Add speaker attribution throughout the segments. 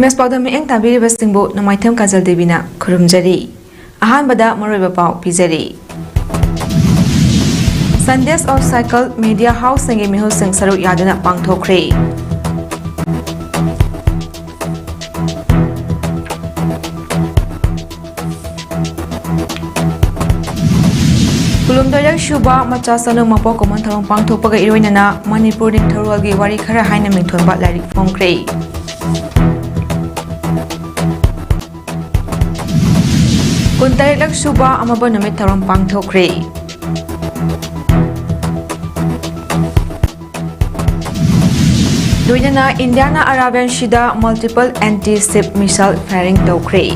Speaker 1: MS PAODAM eng tabiri bastingbo namaithem kajal devina khurumjari ahanbada maroiba pau pijari Sundays of Cycle Media House sangi mihu sing saru yaduna pangthokre Kulumdayak Shuba Machasanu Mapo Common Tharong Pangthopaga Iroinana Manipur Ningthorwalgi wari khara haina mingthonba larik phongkre Kuntarilak Shuba amaba numit tharong pangthokre Doinana Indiana Arabian Shida multiple anti-ship missile firing tokre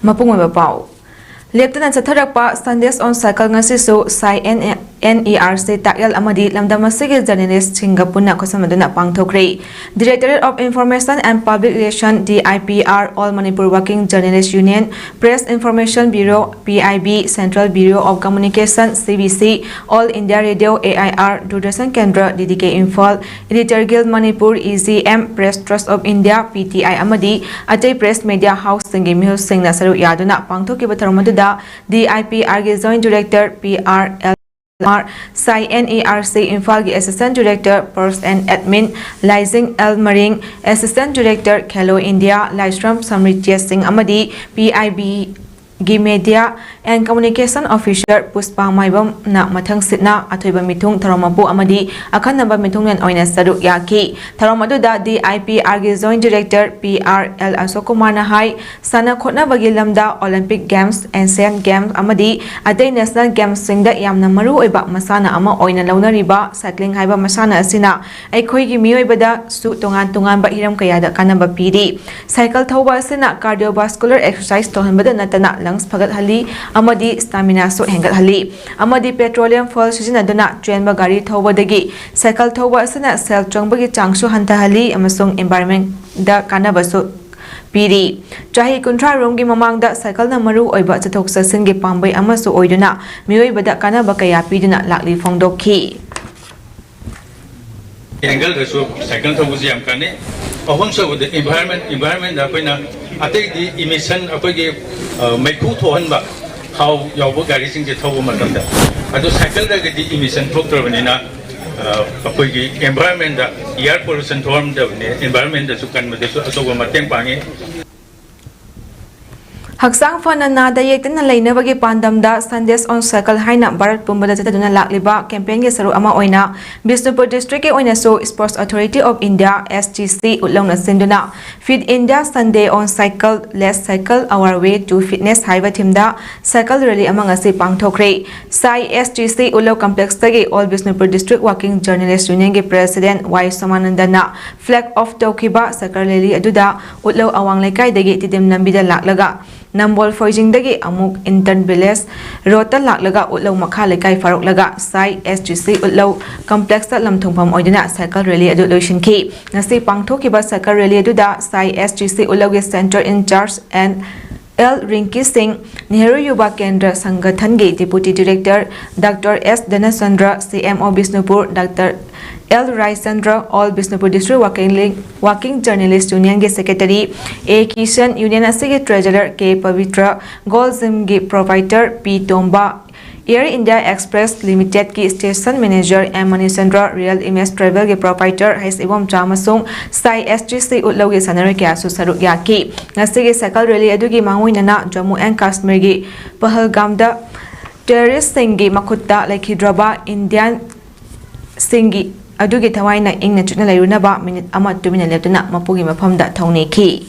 Speaker 1: Mapungwa Pao Lieutenant Satharakpa Sundays on Cycle Ngasisu Sai NERC Takyal Amadi Lamdamasigi journalist Singapuna Kosamaduna Pangthokre Directorate of Information and Public Relations DIPR All Manipur Working Journalists Union Press Information Bureau PIB Central Bureau of Communication CBC All India Radio AIR Doordarshan Kendra DDK Info Editor Guild Manipur EZM Press Trust of India PTI Amadi Atay Press Media House Singi Mihu Singh Nasaru Yaduna Pangthokiba Tharamaduda DIPR ge Joint Director PRL Sai NERC Infalgi Assistant Director Pers and Admin Lizing L Maring Assistant Director Khelo India Laisram Samritya Singh Amadi PIB Gi Media and Communication Officer Puspa Maibam na mathang sitna athoiba mithung tharomapu amadi akhanaba mithunglen oina saruk yaki tharomaduda DIPR gi Joint Director PRL Ashok Kumar na hai sana khotna bagi lamda Olympic Games Asian Games amadi atei National Games singda yamna maru oiba masana ama oina launariba cycling haiba masana asina aikhoi gi mioibada su tongan ba hiram kayada kanaba piri cycle thoba asina cardiovascular exercise tohanbada natana lungs phagat hali amadi stamina so hengat hali amadi petroleum fuel sizinaduna train ba gari thobadagi cycle thoba asina cell chongbagi changsu hanta hali amasung environment da kanabasu piri chahi kuntra romgi mamangda cycle na maru oiba chathok sasin gi pambai amasu oiduna mioibada kanaba kaya piduna lakli phongdokhi
Speaker 2: angle reso cycle thobusi amkane ahon so the environment da koina atei di emission akogi maiku thohanba how yawo gari sing je thobu matamda adu cycle da di emission thoktorbanina akogi environment da air pollution thorm da environment da su kan ma da su asoba mateng pangi
Speaker 1: Haksang Fana Nada Yektina Lainabagi Pandamda Sundays on Cycle Haina Barat Pumbada Jataduna Lakliba campaign ge saru ama oina Bisnupur District oina so Sports Authority of India SGC utlongna sinduna Fit India Sunday on Cycle Let's Cycle Our Way to Fitness haiba thimda cycle rally amang ase pangthokre Sai SGC Ulo Complex tagi All Bisnupur District Working Journalists Union ge President Y Somanandana flag off tawkiba cycle rally aduda utlo awang laikai dagi tidim nambida laklaga Nambol Foijing dagi amuk intern village rota laklaga utlo makha lekai farok laga Sai SGC utlo complex ta lamthungpham oidina cycle rally adu loishinki ngasi pangthokiba cycle rally aduda Sai SGC utlo ge center in charge and L. Rinki Singh, Nehru Yuva Kendra Sangathan ge Deputy Director Dr. S. Dhanasandra CMO Bisnupur Dr. L. Raisandra All Bisnupur District Working Journalist Union ge Secretary A. Kishan Union Asige Treasurer K. Pavitra Gold Zim ge Provider P. Tomba Air India Express Limited ki Station Manager M. Manisandra Real Image Travel ge Provider Hais Ibom Chamasung Sai SGC Utlo ge Sanari Kya Susaruk Yaki Ngasige Cycle Rally Adugi Manguinana Jammu and Kashmir ge Pahalgamda Terrorist Singi Makutta like Hyderabad Indian Singi Adugi Tawaina Ing Nachuna Lairunaba Minute Amat 2 minute leptuna Mapugi Mapamda Tawni Ki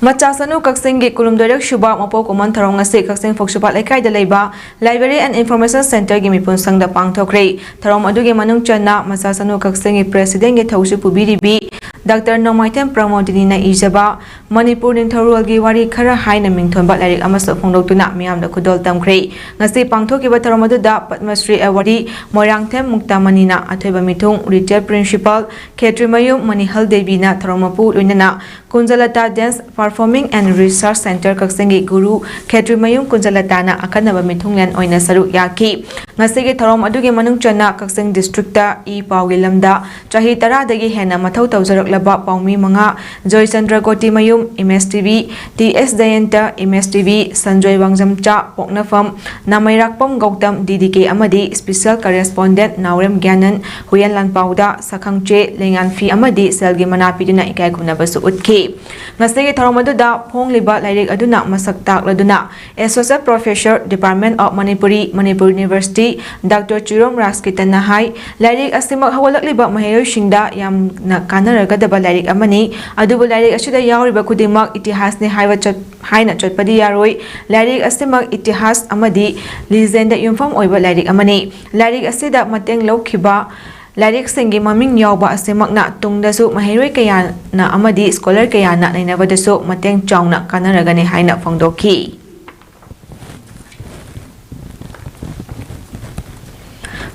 Speaker 1: Machasanu Kaksingi Kulumdarak Shuba Mapo Common Tharong ase Kaksing Fokshupat Laikai da Leiba Library and Information Center gi mipun sangda pangthokre Tharom adugi manung channa Machasanu Kaksingi President ge Thausu Pubiribi Dr. Nomaitem Pramodini na Ijaba Manipur Ningthorwalgi wari khara haina mingthonba larik amaso phongdoktuna miyamda khudol tamkhre ngasi pangthokiba tharomaduda Padma Shri Award Moirangthem Muktamanina athoiba mithung Retired Principal Khetrimayum Manihal Devi na Tharomapu loinana Kunjalata Dance Performing and Research Center Kaksingi Guru Khetrimayum Kunjalata na akanaba mithunglen oina saruk yaki ngasi gi thorom adugi manung chana Kaksing district ta I paugi lamda chahi 10 dagi hena mathau tawjarak laba paumi manga Joy Chandra Goti Mayum MSTV TS Dayanta MSTV Sanjoy Wangjamcha Poknafam Namairakpam Gautam DDK amadi special correspondent Naurem Gyanan Huyan Lanpauda Sakhangche Lengan Fi amadi selgi manapi duna ikai kunabasu utki ngasi gi thorom aduda phongliba lairik aduna masak takladuna Associate Professor Department of Manipuri University Dr. Chirom Raskitan Nahai Lairik asimak hawalakliba mahayosingda yamna kanaragadaba lairik amani adubu lairik asida yauriba kudimak itihasni haina chotpadi yaroi lairik asimak itihas amadi legenda yumfam oiba lairik amani lairik asida mateng laukhiba lairik singi maming yawba asimakna tungdasu mahiroi kayana amadi scholar kayana nainabadasu mateng chawna kanaragani haina fangdoki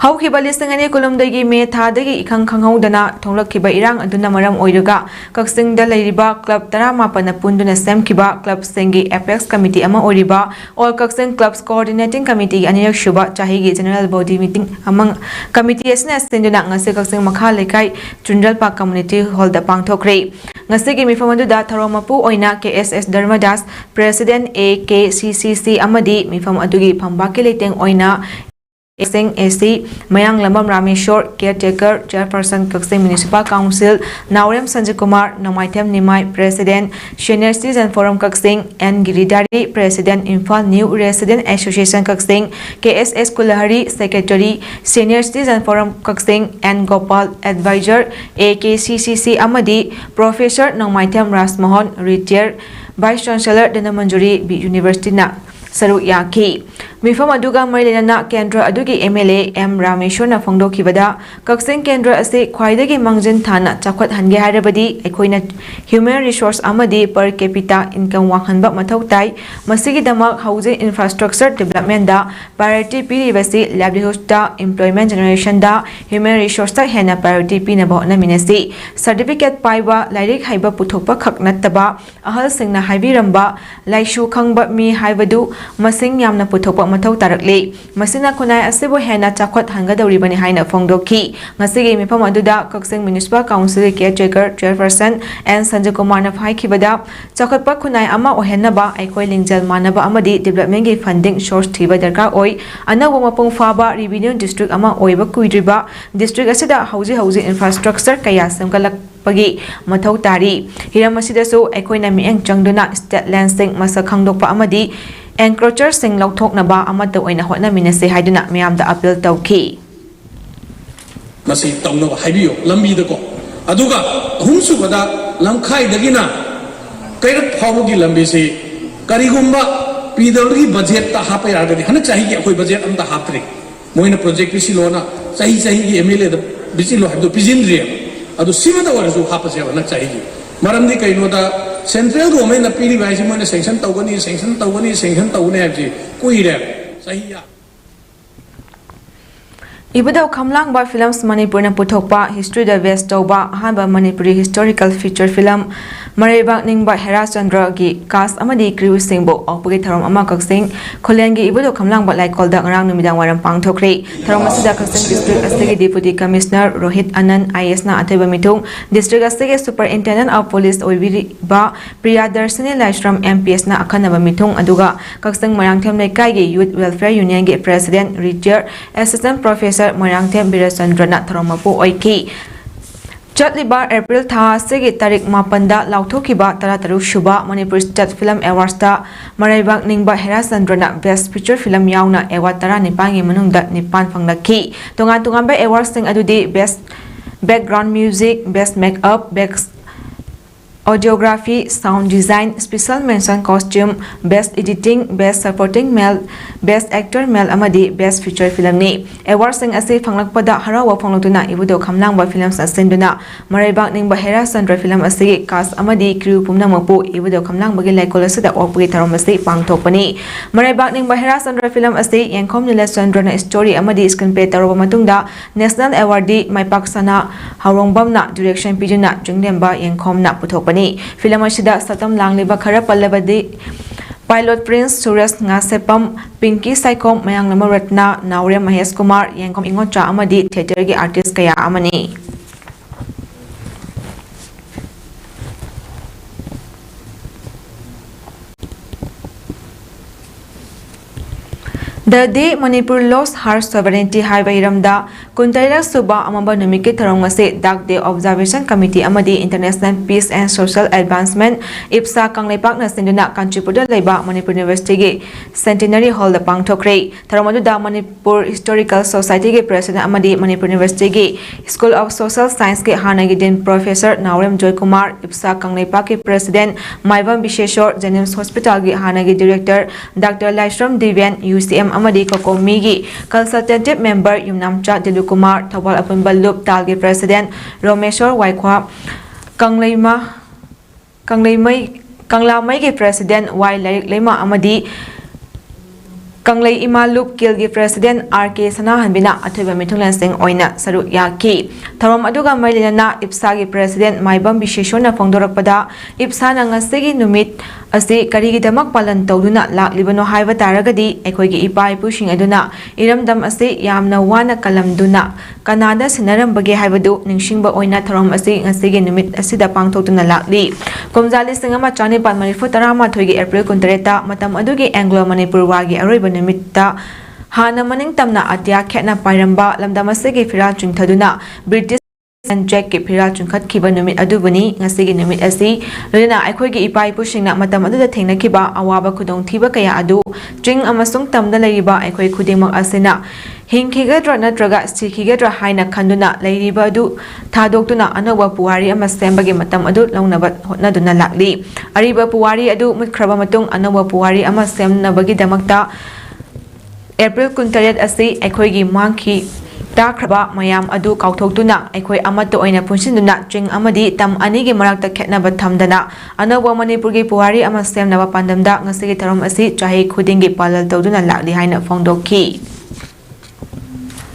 Speaker 1: Haukiba lisangani kulumdagi me thadagi ikhang khanghaudana thonglakhiba irang aduna maram oiraga Kaksingda leiriba club 18 punduna semkhiba club singi apex committee ama oriba all Kaksing clubs coordinating committee anirak shuba chahigi general body meeting among committee asna senduna ngase Kaksing makha lekai chundral park community hall da pangthokre ngase gi mifamadu da tharomapu oina KSS Dharmadas president AKCCC amadi mifam adugi phambaki leiteng oina Kaksing AC Mayang Lambam Rameshwar Caretaker Chairperson Kaksing Municipal Council Naurem Sanjay Kumar Namaitem Nimai President Senior Citizen Forum Kaksing N Giridhari President Imphal New Resident Association Kaksing KSS Kulahari Secretary Senior Citizen Forum Kaksing N Gopal Advisor AKCCC Amadi Professor Namaitem Rasmohan Retired Vice Chancellor Danamanjuri B University na Saruk Yaki Mifam aduga marilena Kendra adugi MLA M Rameshwar na fangdokhibada Kaksing Kendra ase khwaidagi mangjin thana chakhwat hange harabadi ekoina human resource amadi per capita income wanghanba mathau tai masigi damak housing infrastructure development da priority piribasi livelihood da employment generation da human resource ta hena priority pinabo na minasi certificate paiba lairik haiba puthokpa khaknattaba ahal singna haibiramba laishu khangba mi haibadu masing yamna puthokpa mathau tarakle masina khunai asibu hena chakhwat hangadawribani haina fongdoki ngasigi mifam aduda Kaksing Municipal Council Caretaker Chairperson N Sanjay Kumar na phaikibada chakhwatpa khunai ama ohenaba aikoi lingjal manaba amadi development gi funding source thiba darkar oi anawa mapung faba revenue district ama oiba kuidriba district asida hauji infrastructure kaya samkalak pagi mathau tari hiram asidasu aikoina mieng changduna state land sing masak khangdokpa amadi encroacher sing lauthoknaba amata oina hotna minase haiduna miyamda appeal tawki
Speaker 3: masi tawna haibiyo lambi da ko aduga humsu bada lamkhai dagina kairak phawgi lambi se karigumba pidawgi budget ta hapa yargadi hana chahi ki koi budget amta hapre moina project bisi lona chahi ki MLA da bisi lo hado pijindri adu simada warasu hapa se na chahi maramdi kaino da Central government na pili bai simona sanction tawne abji kuire sahiya
Speaker 1: Ibadaw Kamlang ba films Manipur na puthokpa history da west tawba haba Manipuri historical feature film Maraibak Ningba Hera Chandra gi cast amadi crew singbo okpagi tharom ama Kaksing Kholen gi Ibadaw Kamlang ba laikol da ngrang numidang waram pangthokre tharom asida Kaksing district asigi deputy commissioner Rohit Anand IS na atheba mitung district asigi superintendent of police oibiri ba Priyadarshini Laishram MPS na akhanaba mitung aduga Kaksing Marangthem Lekai gi youth welfare union gi president retired assistant professor Marangthem Birachandra na tharomapu oiki Chatliba April tha segi tarik mapanda lauthokiba tarataruk shuba Manipur State Film Awards ta Maraibak Ningba Hera Chandra na best feature film yauna award 19 gi manungda 9 fanglaki tonga ba awards sing adudi best background music best makeup best audiography sound design special mention costume best editing best supporting male best actor male amadi best feature film ni award sing ase phanglakpada harawa phanglotuna Ibadaw Kamlang ba films asenduna Maraibak Ningba Hera Chandra film ase cast amadi crew pumnamapu Ibadaw Kamlang bagi laikol asida opgi tharom ase pangthokpani Maraibak Ningba Hera Chandra film ase Yengkhom Nila Chandra na story amadi screenplay taroba matungda national award Maipak Sana Haurongbam na direction pijuna junglemba Yengkhom na puthokpani film asida satam langliba khara Pilot Prince Suresh Ngasepam, Pinky Saikom, Mayang Namaratna, Naure Mahesh Kumar, Yankom Ingocha Amadi, Theatre gi artist kaya amani. The day Manipur lost her sovereignty highway Ramda, Kuntaira Suba Amamba Numiki Tarongase, Dark Day Observation Committee Amadi International Peace and Social Advancement, IPSA Kanglepak na Sinduna Kanchipuda Leba Manipur University Centenary Hall the Pangtokre, Taramadu Manipur Historical Society President Amadi Manipur University School of Social Science ke Hanagidin Professor Naurem Joy Kumar, IPSA Kanglepak President Maivam Bisheshor, Jennings Hospital ge Hanagi Director Dr. Laishram Divian, UCM Amadi Kokomigi, Consultative Member Yumnamcha Dilukumar, Tawal Apunbal Loop Talgi President Romeshwar Waikwa, Kanglamai ke President Y Lema Amadi, Kanglay Imalup Kilgi President RK Sanahan Bina Atuba Mitulan Sing Oina Saru Yaki. Taram Aduga Mailana Ipsagi President Maibam Bisheshona Fongdorakpada, Ipsana Ngasigi Numit Asi Karigi Damak Palan Toduna Lak Libano Haiva Taragadi, Ekoigi Ipai pushing Aduna, Iram Dam Asi Yamna Wana Kalam Duna, Canada Sinaram Bagi Havadu, Ningshingba Oina Taram Asi Ngasigi Numit Asida Pang Totuna Lakli. Komzali Singama Chani Pan Manifutarama Togi April Kuntareta, Matam Adugi Anglo Manipur Wagi Arab Nimitta Hana Maning Tamna Atia Ketna Pairamba Lamdamasegi Fira Chunthaduna British and Jack Pira Chunkat Kiba Numit Adubani Nasigi Numit Asi Luna Aikogi Ipai pushing na Matamadu the Tena Kiba Awaba Kudong Tiba Kaya Adu Jing Amasung Tamda Laiba Aikoi Kudimak Asina Hinkigadra Natraga Stikigadra Haina Kanduna Laiba Du Tadokuna Anowa Puari Amasembagi Matam Adu Launabat Naduna Lakli Ariba Puari Adu Mukrabamatung Anowa Puari Amasem Nabagi Damakta April Kuntaret Asi Ekoigi Monkey Takraba Mayam Adu Kautokuna Ekoi Amato Oina Punshinduna Jing Amadi Tam Anigi Marakta Ketnaba Tamdana Anawa Manipurgi Puari Amasem Nava Pandamda Ngasigi Taram Asi Jahi Kudingi Palal Toduna Lakli Haina Fongdoki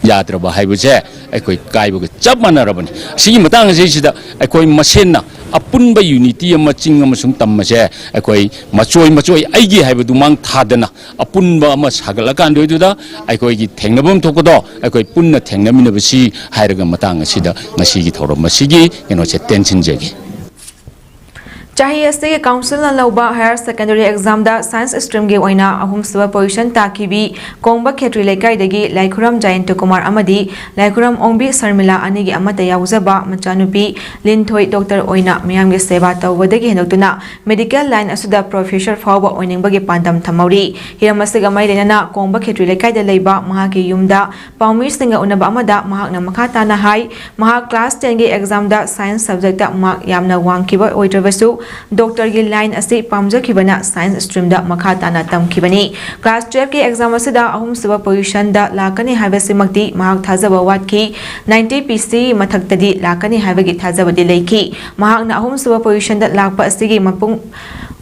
Speaker 4: Yadraba Haibuje, Ekoi Kaibu Chapmanarabani. See Matang Zishida, Ekoi Masena, Apunba Unity, a Maching Masung Tamaje, Ekoi Machoy, Aigi Habudumang Tadana, Apunba Mas Hagalakan do that, Ekoi Tengnabum Tokodo, Ekoi Punna Tengaminabasi, Hiraga Matang Sida, Masigi Toro Masigi, you know, Tension Jegi.
Speaker 1: Chahi State Council na Lauba Higher Secondary Exam da Science Stream ge oina ahum suba position takibi Kongba Khetri Lekai dagi Laikuram Jayanto Kumar Amadi Laikuram Ongbi Sarmila Anigi Amata Yauzaba Machanupi Linthoi Dr. Oina Miyamge Seba Tawwadagi Henotuna Medical Line Asuda Professor Fawba Oiningba ge Pandam Thamori Hiramasiga Maidena Kongba Khetri Lekai da Leiba Mahaki Yumda Paumi Singa Unaba Amada Mahakna Makata na Hai Mahak Class 10 ge exam da Science subject da Mark Yamna Wangkiba Oitrabasu Doctor Gil Line Asi Pamja Kibana Science Stream da Makata na Tam Kibani Class 12 ke exam asida ahum suba position da Lakani Havasi Makti Mahak Thazaba Watki 90 PC Mathaktadi Lakani Havagi Thazabadi Leiki Mahak na ahum suba position da Lakpa Asigi Mapung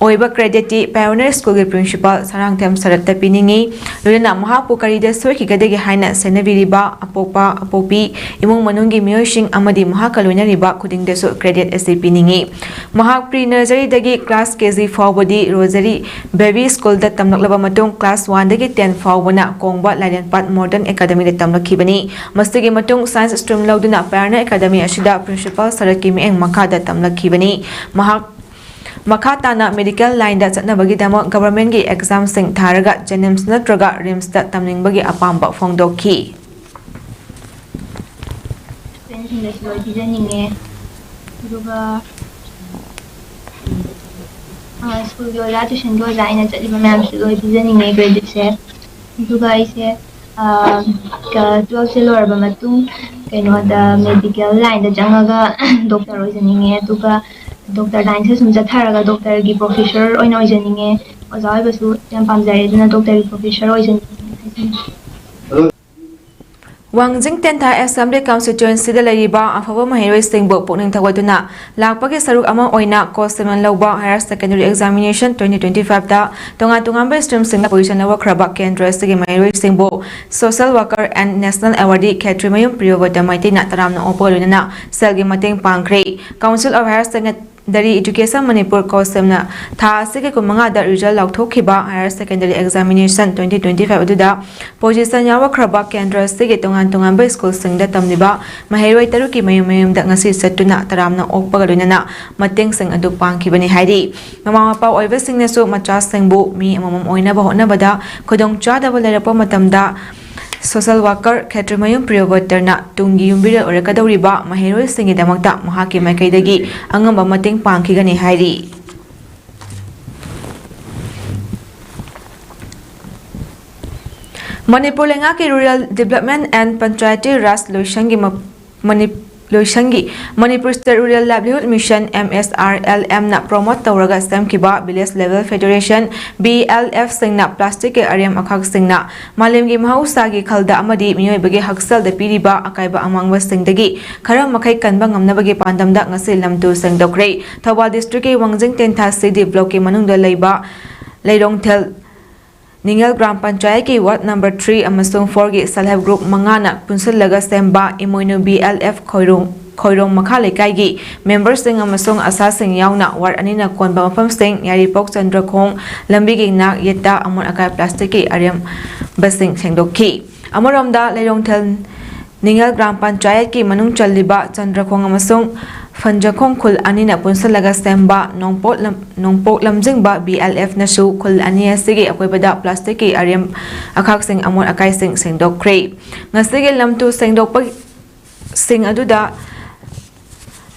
Speaker 1: Oiba Credit Pioneer School ge Principal Sarang Tem Sarata Piningi Luna Mahapu Karida Soki Gadegi Haina Senaviriba Apopa Apopi Imung Manungi Myoshing Amadi Mahakaluna Riba Kuding Deso Credit Asi Piningi Mahak Pre Nursery dagi Class KG Fawbadi Rosary Baby School da Tamlaklaba Matung Class 1 dagi 10 Fawbana Kongba Lalianpat Modern Academy da Tamlakibani Mastigi Matung Science Stream Lauduna Pioneer Academy Ashida Principal Saraki Mieng Makada Tamlakibani Mahak Makatana Medical Line da Chatnabagi Dama Government gi exam sing Tharaga Jenims Natraga Rims da Tamningbagi Apamba Fongdoki
Speaker 5: School go la tuition go la ina chali ma'am se loi designing e grade se duga ise 12 se lor ba matung kaino da medical line da jangaga doctor oisening e duga doctor line se sumja tharaga doctor gi professor oina oisening e ozai basu jam pamjare dina doctor gi professor oisening
Speaker 1: Wangjing Tenta Assembly Constituency da Lariba Afava Mahiroi Singbo Pukning Tawaduna Lakpagi Saruk Ama Oina Koseman Lauba Higher Secondary Examination 2025 da Tonga Tungamba Stream Singha Position Nawa Kraba Kendra Sigi Mahiroi Singbo Social Worker and National Awardee Katrimayum Priyovada Maiti Nataram na Opo Lunana Selgi Mating Pangkre Council of Higher Dari Education Manipur Kosemna Tha Sike Kumanga da result lauthokiba higher secondary examination 2025 aduda position yawa khraba kendra sike tongan tongan ba school singda tamniba mahiroi taruki mayum da ngasi setuna taramna okpaga loinana mateng sing adu pangkhibani hairi mama mapa oiba singna su macha singbu mi amamam oina ba hotna bada khodong chada ba lerapa matamda social worker Khetrimayum Priyovatarna Tungi Yumbira Orakadoriba Mahiroi Singi Damakta Mahaki Makaidagi Angamba Mating Pangkigani Hairi Manipur Lengaki Rural Development and Panchayati Ras Manipur State Rural Livelihood Mission MSRLM na promote tawraga semkiba Village Level Federation BLF singna plastic ariam akhak singna malemgi mahausagi khalda amadi miyoibagi haksal da piriba akaiba amangba singdagi khara makhai kanba ngamnabagi pandamda ngasi lamtu singdokre Thawal District ke Wangjing Tentha City Block ke manungda leiba Leirongthel Ningal Gram Panchayat ki Ward number 3 amasung 4 gi Self Group mangana punsillaga semba imoino BLF khoirong makha lekai gi members sing amasung asa sing yauna ward anina konba mafam sing Yaripok Chandrakhong lambi gi nak yeta amon akai plastic ki ariam basing sengdokhi amoromda Leirongthel Ningal Gram Panchayat ki manung challiba Chandrakhong amasung Fanjakhong khul anina punsillaga semba nongpok lamjingba BLF nasu khul ania sigi akoibada plastic ki ariam akhak sing amon akai sing sengdokre ngasigi lamtu sengdokpa sing aduda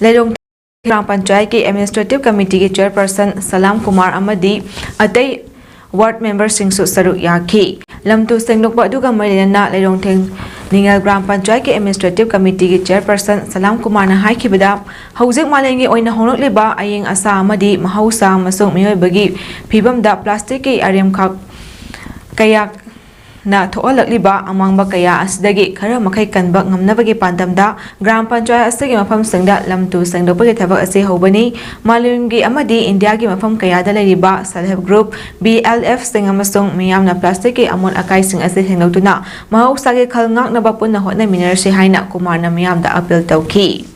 Speaker 1: Leirong Gram Panchayat ki Administrative Committee ki Chairperson Salam Kumar amadi atai ward member sing su saru yakhi lamtu sengdokpa aduga marilana Leirong Ningal Gram Panchayat ki Administrative Committee ki Chairperson Salam Kumar na haikibada haujik malengi oina honokliba ayeng asa amadi mahausa masung miyoibagi phibamda plastic ki ariam khak kayak na thoolakliba amangba kaya asdagi khara makhai kanba ngamnabagi pandamda Gram Panchayat asigi mafam singda lamtu sengdopagi thabak ase hobani malimgi amadi India gi mafam kaya da leriba Self Group BLF sing amasung miyamna plastic ki amon akai sing ase hengdotuna mahausagi khalngak na bapun na hotna minersi haina Kumar na miyamda appeal tawki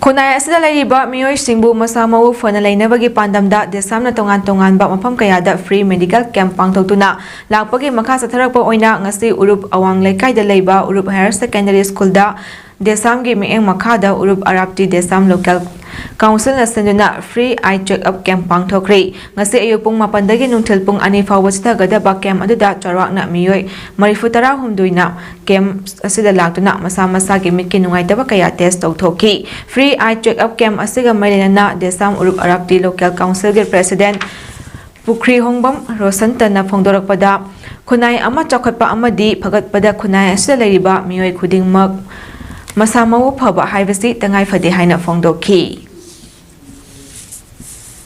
Speaker 1: Khunai asida laiba miyoi singbu masamawu fona lainabagi pandamda desamna tongan ba mafam kayada free medical camp pangtokuna lakpagi makha satharakpa oina ngasi urup awang lekai da leiba urup higher secondary school da desamgi meeng makhada urup arapti desam local council na senduna free eye check up camp pangthokre ngasi ayupung mapandagi nungthil pung ani fawwa chithagada ba camp aduda charawakna miyoi marifutara humduina camp asida laktuna masa gi mitki nungaitaba kaya test tawthoki free eye check up camp asiga mailena desam urup arapti local council ge president Pukri Hongbam Rosantana phongdorakpada khunai ama chakhatpa amadi phagatpada khunai asida leriba miyoi khudingmak masamawu phaba haibasi tangai phade haina phongdokhi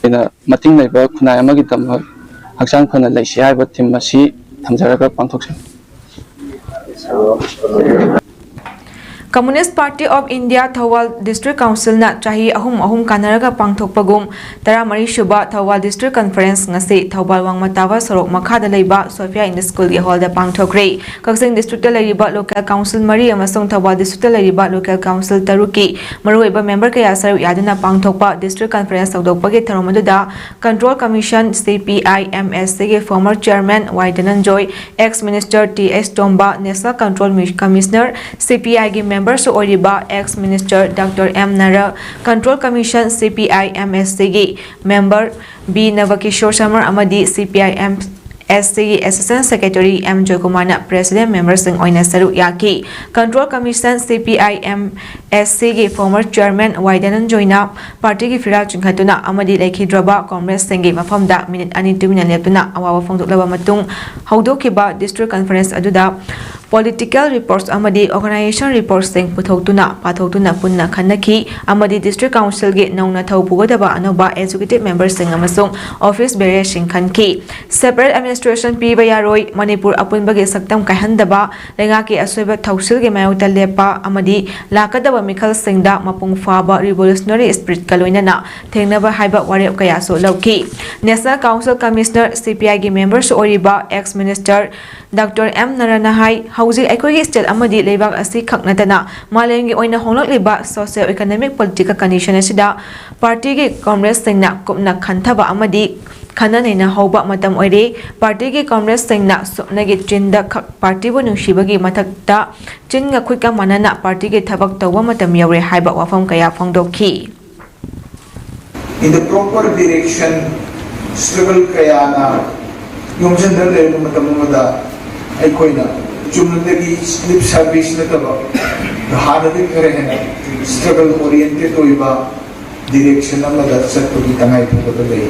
Speaker 6: ina mating leiba khunai amagi tamha hakchang phana leisi haiba thim asi thamjaraga pangthokse
Speaker 1: Communist Party of India Thawal District Council na chahi ahum kanaraga pangthokpagum taramari shuba Thawal District Conference ngasi Thawal wangmatawa sorok makhada leiba Sophia in the School ge hall da pangthokre Kaksing District ta leiba Local Council mari amasung Thawal District ta leiba Local Council taruki maruiba member kaya saru yaduna pangthokpa District Conference tawdokpagi tharomaduda Control Commission CPIMS ge former chairman Waidananjoy ex minister TS Tomba National Control Commissioner CPI ge member so oriba ex minister Dr M Nara Control Commission CPIMSG member B Navakishore Sharma amadi CPIM SC Assistant Secretary M Jokumana President Member Singh Oina Saru Yaki Control Commission CPIM SC former Chairman Waidanan Joina Party ki Fira Chinghatuna Amadi Lekhi Draba Congress Singi Mafamda minute ani 2 minute leptuna awawa phongdoklaba matung haudokiba District Conference aduda Political reports amadi organization reports sing puthokuna pathokuna punna khanaki amadi District Council ge nauna thau pugodaba anoba executive members sing amasung office bearer sing khanki separate administration piba yaroi Manipur apunbagi saktam kaihandaba lengaki asoiba thausilgi mayota lepa amadi lakadaba mikhal singda mapung faba revolutionary spirit kaloinana thengnaba haiba warep kaya so lauki National Council Commissioner CPI gi members oriba ex minister Dr. M. Naranahai hauji aikogi state amadi lebak asi khaknatana malengi oina honglakliba socio economic political condition asida party gi Congress singna kupna khantaba amadi Khananina hauba matam oire party gi Congress singna sopnagi chinda party bu nungsibagi mathakta chinga khuika manana party gi thabak tawwa matam yaure haiba wafam kaya phongdokhi
Speaker 7: in the proper direction struggle kaya na yomjandar le matamada aikoina chumnadagi lip service na taba hadadi kare hai struggle oriented hoiba direction amada satpagi tangai photo le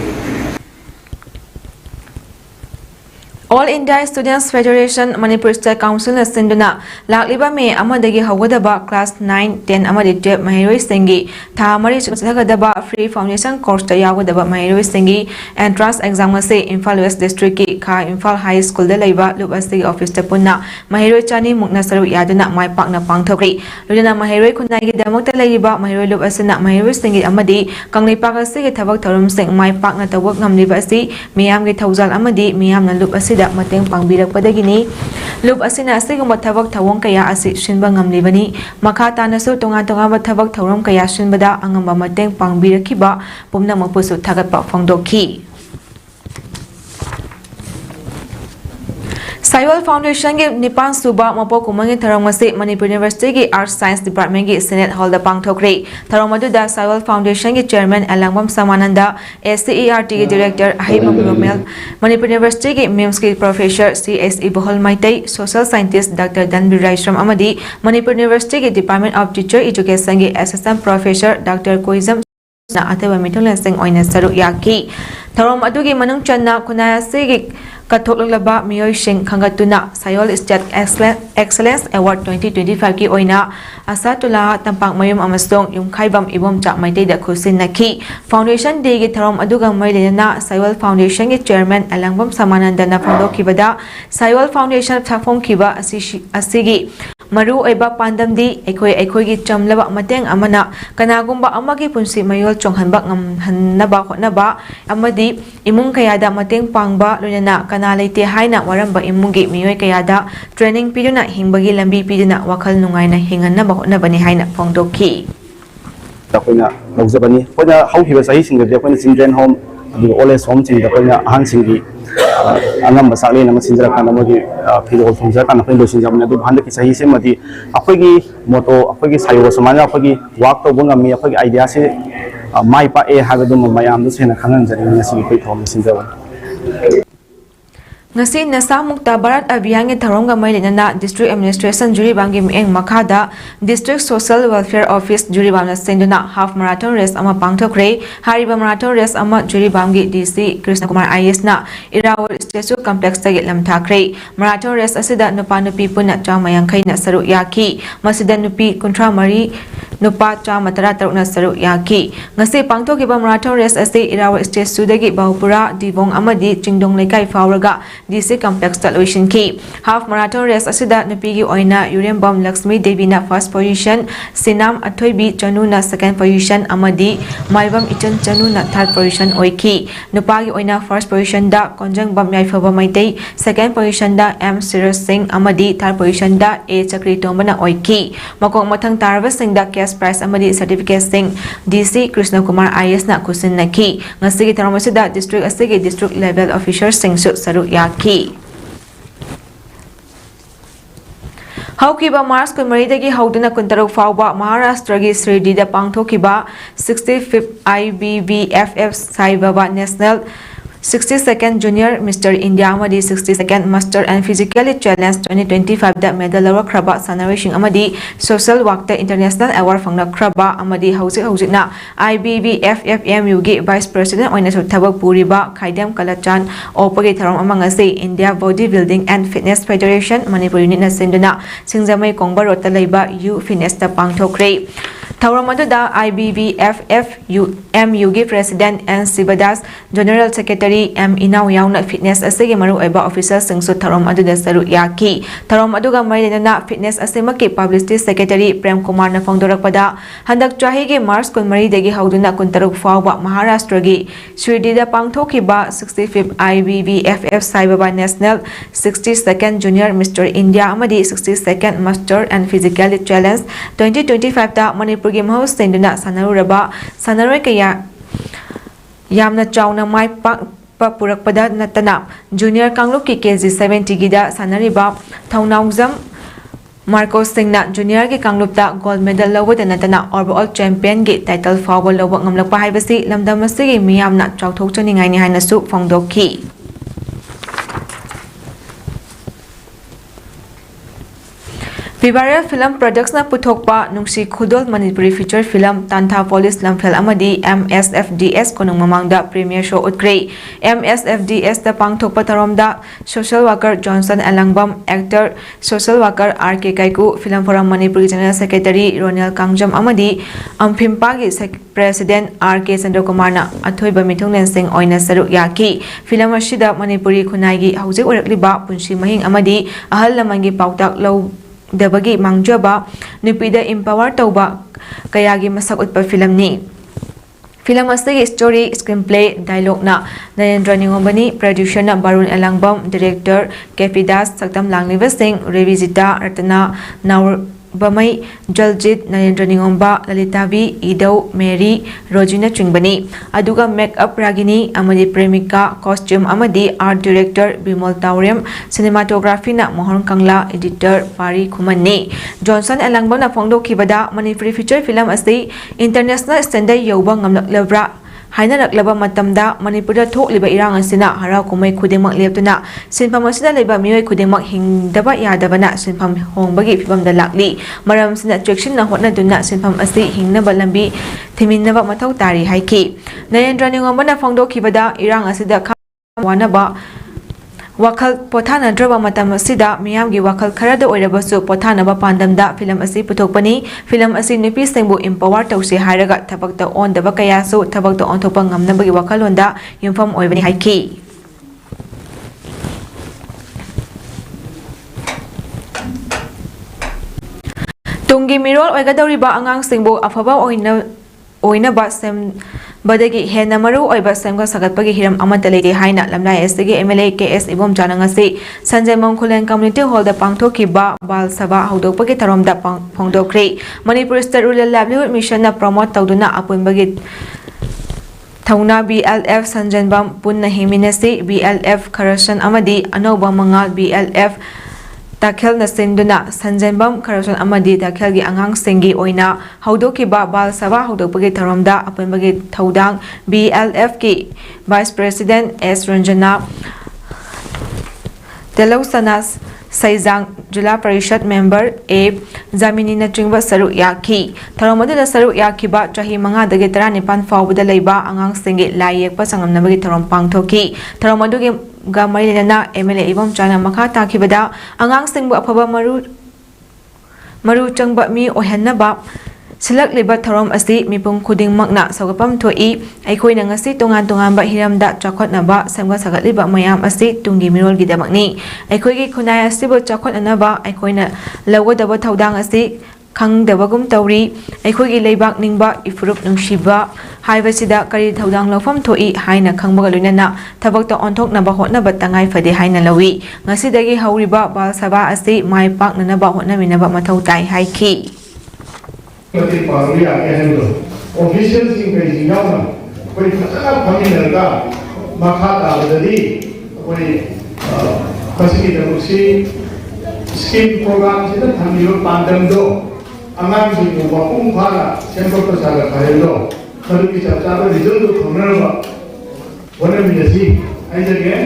Speaker 1: All India Students Federation Manipur State Council na sinduna lakliba me amadagi hawadaba class 9 10 amadi 12 mahiroi singi tha mari chagadaba free foundation course ta yawadaba mahiroi singi entrance exam ase Imphal West District ki kha Imphal High School da leiba lubasi office ta punna mahiroi chani mukna saru yaduna mai pakna pangthokri luna mahiroi khunai gi damok ta leiba mahiroi lubasina mahiroi singi amadi kanglei pak ase gi thabak thorum sing mai pakna tawak ngamliba asi miyam gi thaujal amadi miyam na lubasi da mateng pangbirakpadagini lub asina asigumba thabak thawong kaya asi shinba ngamlibani makha tanasu tonga thabak thawram kaya shinbada angamba mateng pangbirakiba pumna mapusu thagatpa phongdokhi Sayol Foundation gi Nipan Suba Mapo Kumangi Tharamasi Manipur University gi Arts Science Department gi Senate Hall da pangthokre Tharamadu da Sayol Foundation gi Chairman Alangbam Samananda SCERT gi Director Ahimam Romel Manipur University gi MEMS gi Professor CSE Bohol Maitai Social Scientist Dr. Danbir Raishram Amadi Manipur University gi Department of Teacher Education gi Assistant Professor Dr. Koizam na ataba mithong sing oina saru yaki Tharam adugi manung channa kunaya sigi Kathoklaba Miyoi Singh Khangatuna Sayol State Excellence Award 2025 ki oina Asatula Tampang Mayum Amasong Yumkhaibam Ibom Chak Maitai da Khusin Naki Foundation Day gi Tharom aduga Mailena Sayol Foundation gi Chairman Alangbam Samananda na phongdokibada Sayol Foundation thafong kiba asigi Maru oiba pandamdi aikoi gi chamlaba mateng amana kanagumba amagi punsi mayol chonghanba ngamhanaba hotnaba amadi imung kayada mateng pangba lunana kana leite haina waramba imungi miyoi kayada training piduna hingbagi lambi piduna wakhal nungaina hinganna hotnabani haina phongdokhi
Speaker 8: akoina lawjabani koina hauhiba sahi singde akoina children home adu old age home chingda koina ahang singi angam basakle nama sinjara kana modi philol thongja kana philo sinjamna du bhanda ki sahi se madi akoigi moto akoigi sayo samana akoigi work to bunga mi akoigi idea se mai pa e hagadu mayam du sena khanan jani ni si phoi thom sinjawa
Speaker 1: Ngasi Nasa Mukta Bharat Abhiyan ge Tharonga Mailena District Administration Juribanggi Mieng Makhada District Social Welfare Office Juribamna Senduna half marathon race ama pangthokre hariba marathon race ama Juribamgi DC Krishna Kumar IS na Irawal Statue Complex tagi lamthakre marathon race asida nupa nupi punna chamayangkai na saru yaki masida nupi kuntra mari nupa chamatara taruk na saru yaki ngasi pangthokiba marathon race ase Irawal Statue dagi Bahupura Dibong amadi Chingdong Lekai Fauraga DC Complex Television ki half marathon race asida nupigi oina Urembam Lakshmi Devi na first position Sinam Athoibi Chanu na second position amadi Maibam Ichan Chanu na third position oiki nupagi oina first position da Konjang Bam Yaifaba Maitai second position da M Siraj Singh amadi third position da A Chakri Tombana oiki makong mathang tarva Singh da cash prize amadi certificate Singh DC Krishna Kumar IS na kusin naki ngasigi taramasida district asigi district level officer Singh su saru yak ki Haukiba Mars Kumaridagi Hauduna Kuntarok Fauba Maharashtra gi Sridida Pangthokiba 65th IBBFF Sai Baba National 62nd Junior Mr. India Amadi 62nd Master and Physically Challenged 2025 da medal award kraba Sanawishing Amadi Social Work International Award Fangna kraba Amadi Hauzik na IBBFFMU gi Vice President oina thabak puriba Khaidam Kalachan opagi tharom amang ase India Bodybuilding and Fitness Federation Manipur unit na senduna Singjamai Kongba Rota leiba U Fitness ta pangthokre Thauramadu da IBBFFMU gi President N Sibadas General Secretary Secretary M Inau yauna fitness asigi maru oiba officer singsu tharom aduda saru yaki tharom aduga marilena fitness asimaki publicity secretary Prem Kumar na phongdorakpada handak chahi gi March 13 dagi hauduna 16 fawba Maharashtra gi Shirdi da pangthokiba 65th IBBFF Sai Baba National 62nd Junior Mr India amadi 62nd Master and Physicality Challenge 2025 da Manipur gi mahus senduna sanaruraba sanaroi kaya yamna chauna mai pak purakpada natana junior kanglup ki KG 70 gida sanariba thaunaungzam Marcos Singna junior ki kanglupta gold medal lawada natana overall champion gi title fawba lawba ngamlakpa haibasi lamdam asigi miyamna chawthok chaningai ni haina su phongdokhi Vivarial Film Products na puthokpa nungsi khudol Manipuri feature film Tantha Police Lamphel amadi MSFDS konung mamangda premiere show utkre MSFDS da pangthokpa taromda social worker Johnson Alangbam actor social worker RK Kaiku Film Forum Manipuri General Secretary Ronald Kangjam amadi Amphimpagi President RK Chandrakumar na athoiba mithunglen sing oina saruk yaki film ashida Manipuri khunai gi hauji orakliba punshi mahing amadi ahal lamangi pautak low Dabagi mangjaba nupida empower tauba kayagi masak utpa film ni film asigi story screenplay dialogue na Narendra Ningombani producer na Barun Alangbam director Kepidas Saktam Langniva Singh Revisita Ratna Naur Bamai Jaljit Narendra Ningomba Lalitavi Idau Mary Rojina Chingbani aduga makeup Ragini amadi premika costume amadi art director Bimol Taurem cinematography na Mohon Kangla editor Pari Khumani Johnson Alangbam na phongdokhibada Manipuri feature film asi international standard yoba ngamlaklabra haina raklaba matamda Manipurda thokliba irang asina harau kumai khudingmak leptuna sinpham asida leba mioi khudingmak hingdaba yadabana sinpham hongbagi fibamda lakli maram sina attraction na hotna dunna sinpham asi hingnaba lambi thiminnaba mathau tari haiki Narendra Ningomba phongdokhibada irang asida wanaba Wakal Pothana Draba Matam Sida Miyamgi Wakal Karada Oirabasu Pothana Pandamda film asi puthokpani film asi nupi sengbu empower tausi haraga thabakta on daba kayasu thabakta on thopang ngamnabagi wakalonda yumfam oibani haiki Tungi mirol oigadawriba angang singbu afaba oina ba sem badagi hena maru oiba semga sagatpagi hiram amata lege haina lamnai STG MLA KS ibom janangasi Sanjay Mongkhulen Community Hall da pangthokiba bal sabha haudokpagi taromda phongdokre Manipur State Rural Livelihood Mission na promote tawduna apunbagi Thauna BLF Sanjanbam punna himinasi BLF Corruption amadi anoba mangal BLF Takhel na senduna Sanjanbam Corruption amadi takhel gi angang sengi oina haudokiba bal sabha haudokpagi tharomda apunbagi thaudang BLF ki Vice President S Ranjana Telausanas Saizang Jila Parishad Member A Zamini na chingba saruk yaki tharomadula saruk yakiba chahi manga dagi 19 fawbada leiba angang sengi layekpa sangamnabagi tharom pangthoki tharomadugi ga marilena MLA ibom chana makha takibada angang singbu afaba maru changba mi ohannaba silak liba tharom asi mipung khuding makna sawgapam thoi aikhoina ngasi tongan ba hiramda chakhotnaba samga sagatliba mayam asi tungi mirol gidamakni aikhoigi khunai asibu chakhotnaba aikhoina lawadaba thaudang asi khangdabagum tawri aikhoigi leibak ningba ifurup nungsiba haibasida kari thaudang lawfam thoi haina khangbaga loinana thabakta onthoknaba hotnaba tangai fade haina lawi ngasidagi hauriba bal sabha asi mai paknanaba hotnaminaba mathau tai haiki
Speaker 9: Officials in Beijing now, we coming in the Makata, we facility scheme programs in the Tamil Pandam, among the Wakumpa, Central Pasala Parendo, Karuki Chapter, result of Commonwealth. What do you see? And again,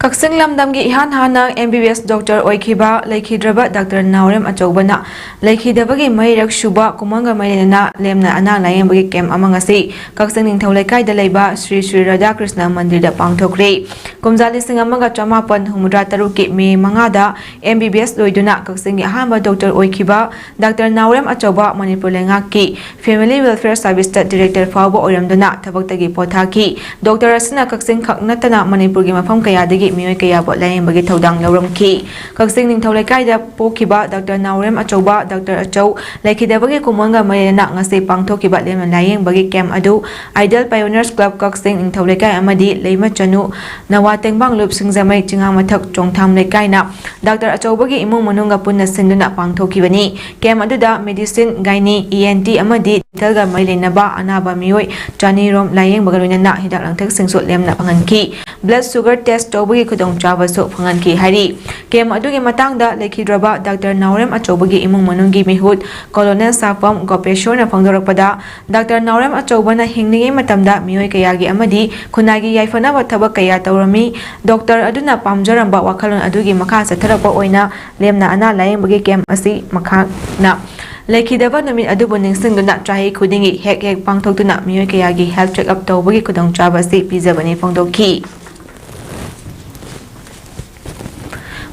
Speaker 1: Kaksin lamdamgi ihan hana MBBS Doctor Oikiba Laikhidraba Dr. Naurem Achobana Laikhidabagi Mayrak Shuba Kumanga Maylena Lemna Ana Layembagi Kem Amangasi Kaksin Ningthau Laikai da Laiba Sri Sri Radha Krishna Mandir da Pangthokre Kumjali Singamaga Chamapan Humudra Taruki Me Mangada MBBS Loiduna Kaksin Ahamba Dr. Oikiba Dr. Naurem Achoba Manipur Lengaki Family Welfare Service Director Fabo Oramduna Tabaktagi Pothaki Dr. Asina Kaksin Kaknatana Manipur gi mafam kayadagi Mioy kaya bot layang bagi taudang lauram ki Kaksin Ningthau Laikai da Pokiba Dr. Naurem Achoba Dr. Achow Laikhida bagi kumanga mayana ngasi pangthokiba lemna layang bagi camp adu Idol Pioneers Club Kaksin Ningthau Laikai amadi Leima Chanu Nawateng Bang Lup Singzamai Chinga Mathak Chongtham Laikai na Dr. Achow bagi imung manunga punna sinduna pangthokibani camp adu da medicine gynae ENT amadi talga mailenaba anaba mioy Chanirom layang bagaluna na hidak langthak singsut lemna panganki blood sugar test tobagi khudong chaba so phanganki hari kem adugi matangda Laikhidraba Dr. Naurem Achobagi imung manunggi mihut Colonel Sapam Gopeshona phangdorakpada Dr. Naurem Achobana hingningi matamda mioy kayagi amadi khunagi yaifana wathabak kaya tawrami Dr. aduna pamjaramba wakhalon adugi makha satharapa oina lemna ana layang bagi kem asi makha na Laikhidaba namit adubo ningsingduna trahi khudingi hek pangthokduna mioy kayagi health check up tawbagi khudong chaba si pizabani phangdoki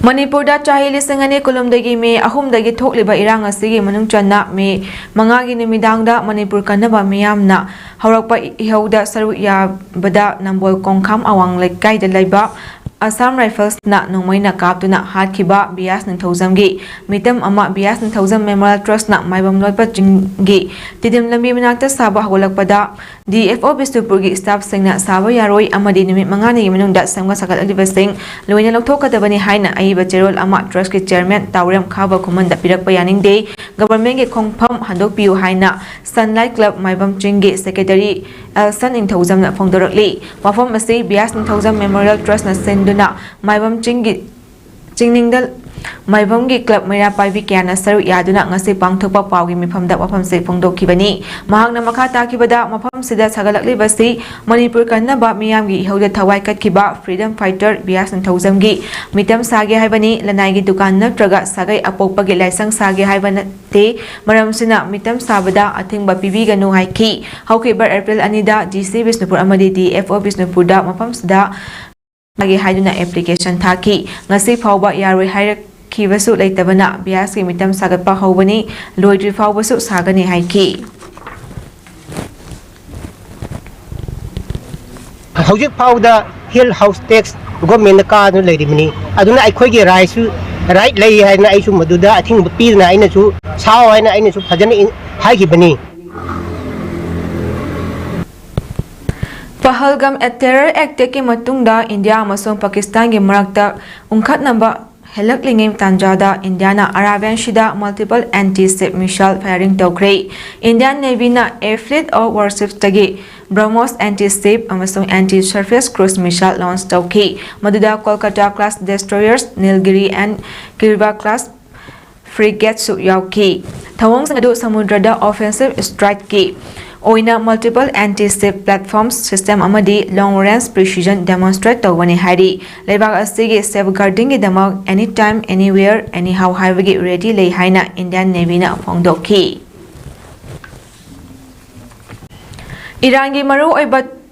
Speaker 1: Manipurda chahi lisingani kulumdagi me ahumdagi thokliba irang asigi manung channa me mangagi nimidangda Manipur kanaba miyamna haurakpa ihauda saru ya bada nambol kongkham awang laikai da laiba Assam Rifles na nongmaina kaptuna hatkiba bias ningthauzamgi mitam ama bias ningthauzam Memorial Trust na maibam loipa jingi tidim lambi manakta saba hagolakpada DFO Bisnupurgi staff singna saba yaroi amadi nimit mangani manungda samga sakat alibasing loina lokthokadabani haina aiba cherol ama trust ki chairman Taurem Khaba Kumanda pirakpa yaningde government ge khongpham handokpiu haina Sunlight Club maibam jingi secretary Elsan ningthauzam na phongdorakli wafam asi bias ningthauzam Memorial Trust na senduna maibam jingningdal Maibamgi Club Mira Paibi Kiana Saru Yaduna ngasi pangthokpa pawgi mifamda wafam se phongdokhibani mahakna makha takibada mafam sida sagalakli basi Manipur kannaba miyamgi ihauda thawai katkiba freedom fighter bias ningthauzamgi mitam sage haibani lanaigi dukan natraga sagai apokpagi laisang sage haibana te maramsina mitam sabada athingba pibiganu haiki haukibar April anida GC Bisnupur amadi DFO Bisnupurda mafam sida agi haiduna application thaki ngasi phawba yaroi hairak kiwasu leitabana bias ki mitam sagatpa hawbani loidri phawbasu sagani haiki
Speaker 10: hojik phawda hill house tax government ka nu leiribani aduna aikhoi gi right lei haina aisu maduda athing pidna aina su saw haina aina su phajana haigibani
Speaker 1: Pahalgam at terror act ki matungda India amasong Pakistan gi marakta ungkhatnaba Helaklingim Tanjada Indiana Arabian Shida multiple anti-ship missile firing tokre Indian Navy na air fleet of warships tagi BrahMos anti-ship amasong anti-surface cruise missile launch toki maduda Kolkata class destroyers Nilgiri and Kirba class frigate su yauki thawong sadu samudrada offensive strike ki Oina multiple anti-ship platforms system amadi long range precision demonstrate tawani hari lebak asigi safeguarding gi damak anytime anywhere anyhow haibagi ready lei haina Indian Navy na phongdokhi Irangi maru oibat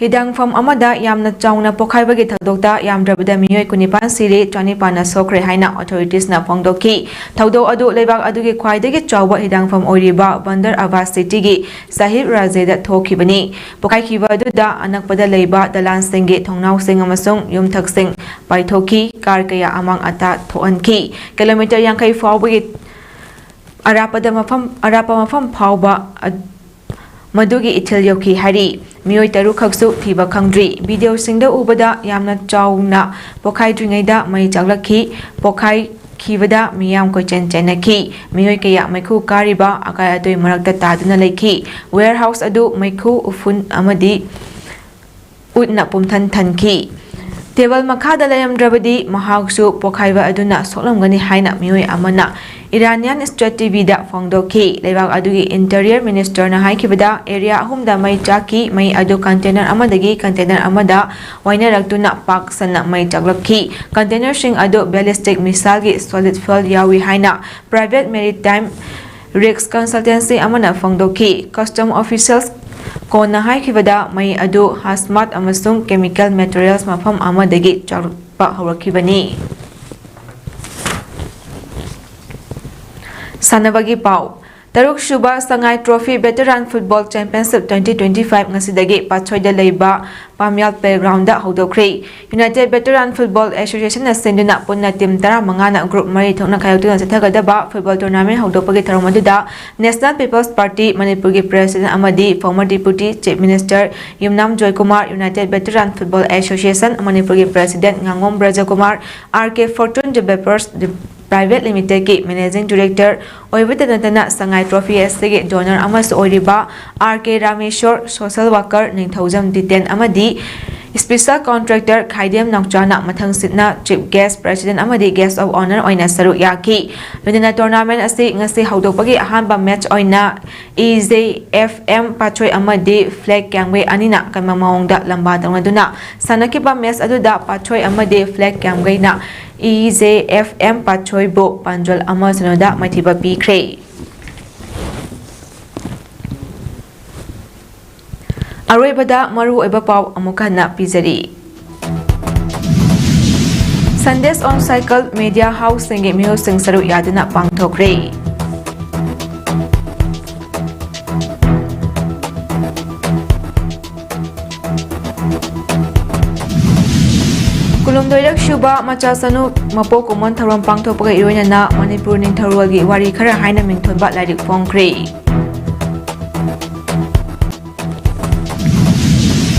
Speaker 1: hidang fam amada yamna chauna pokhaibagi thadokta yamdrabada miyoi kunipan siri chanipana sokre haina authorities na phongdokhi thaudo adu lebak adugi khwaidagi chawba hidang fam oiriba Bandar Abbas city gi Sahib Razeda thokibani pokhaikiba aduda anakpada leiba dalan singi thongnau sing amasung yumthak sing paithoki kar kaya amang ata thoanki kilometer yankai fawbagi arapa mafam phawba Madugi ithil yoki hari miyoi taru khaksu thiba khangdri video singda ubada yamna chawna pokhai dringaida mai chaglakhi pokhai khibada miyam ko chenaki miyoi kaya maikhu kariba akai atoi marakta taduna leikhi warehouse adu maikhu ufun amadi utna pumthan thanki table makhada layam drabadi mahaksu pokhaiba aduna solamgani haina miyoi amana Iranian State TV-da fongdoki. Leibak adugi Interior Minister na haikibada area ahumda may chaki may adu container amadagi container amada wainaragtuna pak sana may taglaki. Container sing adu ballistic missile gi solid fuel yawi haina private maritime risk consultancy amana fongdoki. Custom officials Kona haikibada may adu hazmat amasung chemical materials mafam amadagi charpa hawrakibani. Sanabagi Pau Taruk Shuba Sangai Trophy Veteran Football Championship 2025 ngasidagi Pachoida Leiba Pamyal Playground da hodokri. United Veteran Football Association na senduna punna team tara mangana group mari thokna khayotuna sathagadaba football tournament hodopagi tharomaduda National People's Party Manipurgi President amadi former Deputy Chief Minister Yumnam Joy Kumar, United Veteran Football Association Manipurgi President Ngangom Braja Kumar, RK Fortune Developers Private Limited ki Managing Director Oivitanatana Sangai Trophy SG donor amas oiriba RK Rameshwar Social Worker 9010 amadi Special Contractor Khaidem Nangchana mathang sitna Chief Guest President amadi Guest of Honor oina saru yaki Luna tournament asi ngasi haudopagi ahanba match oina EJFM Pachoi amadi flag kyangwe anina kanma maongda lamba tangduna sanakiba match aduda Pachoi amadi flag kyangwe na EJFM Pachoi Bo Panjol Amazanoda Matiba Pikre Aroibada Maru Ebapau Amukana Pizari Sundays on Cycle Media House Singing Music Saru Yadana Pangtokre Kulumdoidak Shuba Machasanu Mapo Kumon Tharom Pangtokpaga Iroina na Manipur Ningtharuagi Wari Khara Haina Mingthonba Lairik Fongkre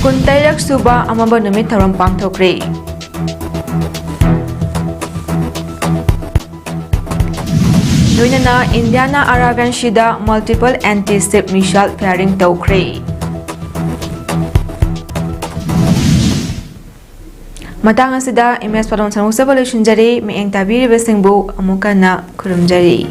Speaker 1: Kuntairak Suba Amaba Numit Tharom Pangtokre Iroina na Indiana Arabian Shida Multiple Anti-Ship Missile Firing Tokre Matang asida MS Padon Sanuk Solution Jari Meeng Tabiri Besingbu Amukana Kurumjari